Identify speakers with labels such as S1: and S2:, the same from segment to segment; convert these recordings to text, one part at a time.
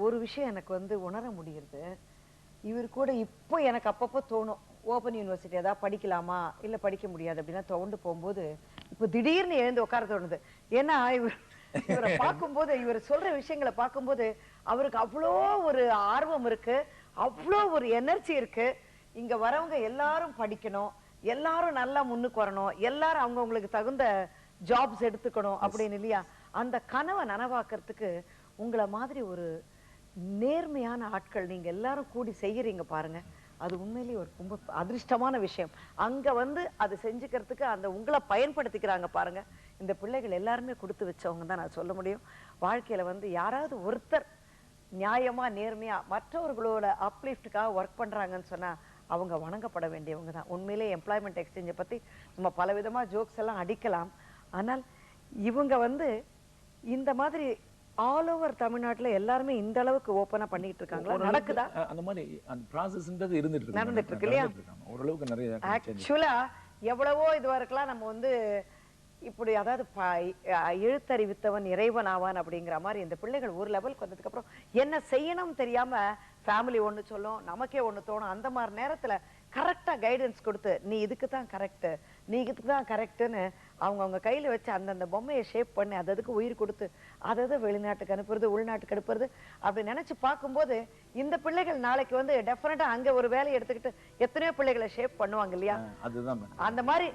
S1: ஒரு விஷயம் எனக்கு உணர முடியுது. இவர் கூட இப்போ எனக்கு அப்பப்போ தோணும். ஓப்பன் யூனிவர்சிட்டி ஏதாவது படிக்கலாமா? இல்ல படிக்க முடியாது அப்படின்னா தோண்டு போகும்போது, இப்போ திடீர்னு எழுந்து உட்கார தோணுது. ஏன்னா இவரை பார்க்கும்போது, இவர் சொல்ற விஷயங்கள பார்க்கும்போது, அவருக்கு அவ்ளோ ஒரு ஆர்வம் இருக்கு. அவ்ளோ ஒரு எனர்ஜி இருக்கு. இங்க வரவங்க எல்லாரும் படிக்கணும். எல்லாரும் நல்லா முன்னுக்கு வரணும். எல்லாரும் அவங்கவங்களுக்கு தகுந்த ஜாப்ஸ் எடுத்துக்கணும் அப்படின்னு இல்லையா? அந்த கனவை நனவாக்குறதுக்கு உங்கள மாதிரி ஒரு நேர்மையான ஆட்கள் நீங்க எல்லாரும் கூடி செய்யறீங்க பாருங்க. அது உண்மையிலேயே ஒரு ரொம்ப அதிர்ஷ்டமான விஷயம். அங்க அது செஞ்சுக்கிறதுக்கு அந்த உங்களை பயன்படுத்திக்கிறாங்க பாருங்க. இந்த பிள்ளைகள் எல்லாருமே கொடுத்து வச்சவங்க தான் நான் சொல்ல முடியும். வாழ்க்கையில யாராவது ஒருத்தர் நியாயமா நேர்மையா மற்றவர்களோட அப்லிஃப்டுக்காக ஒர்க் பண்றாங்கன்னு சொன்னா அவங்க வணங்கப்பட வேண்டியவங்க தான். உண்மையிலே எம்ப்ளாய்மெண்ட் எக்ஸ்சேஞ்சை பத்தி நம்ம பலவிதமா ஜோக்ஸ் எல்லாம் அடிக்கலாம். ஆனால் இவங்க இந்த மாதிரி ஆல் ஓவர் தமிழ்நாட்டுல எல்லாருமே இந்த அளவுக்கு ஓபனா பண்ணிட்டு இருக்காங்களா? நடக்குதா?
S2: அந்த மாதிரி அந்த ப்ராசஸ்ன்றது
S1: நடந்துட்டு இருக்கு இல்லையா?
S2: ஓரளவுக்கு நிறைய
S1: ஆக்சுவலா எவ்வளவோ இதுவா இருக்கலாம். நம்ம இப்படி அதாவது எழுத்தறிவித்தவன் இறைவன் ஆவான் அப்படிங்கிற மாதிரி இந்த பிள்ளைகள் ஒரு லெவலுக்கு வந்ததுக்கு அப்புறம் என்ன செய்யணும் தெரியாம ஃபேமிலி ஒண்ணு சொல்லும், நமக்கே ஒண்ணு தோணும். அந்த மாதிரி நேரத்துல கரெக்டா கைடன்ஸ் கொடுத்து நீ இதுக்கு தான் கரெக்ட், நீ இதுக்கு தான் கரெக்ட்னு அவங்க கையில வச்சு அந்தந்த பொம்மையை ஷேப் பண்ணி அதுக்கு உயிர் கொடுத்து அதை வெளிநாட்டுக்கு அனுப்புறது, உள்நாட்டுக்கு அனுப்புறது அப்படி நினைச்சு பார்க்கும்போது இந்த பிள்ளைகள் நாளைக்கு டெஃபினட்டா அங்க ஒரு வேலையை எடுத்துக்கிட்டு எத்தனையோ பிள்ளைகளை ஷேப் பண்ணுவாங்க இல்லையா?
S2: அதுதான்
S1: அந்த மாதிரி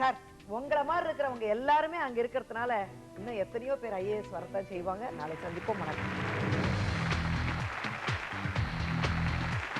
S1: சார் உங்களை மாதிரி இருக்கிறவங்க எல்லாருமே அங்க இருக்கிறதுனால இன்னும் எத்தனையோ பேர் ஐஏஎஸ் வரத்தான் செய்வாங்க. நாளை சந்திப்போம். வணக்கம்.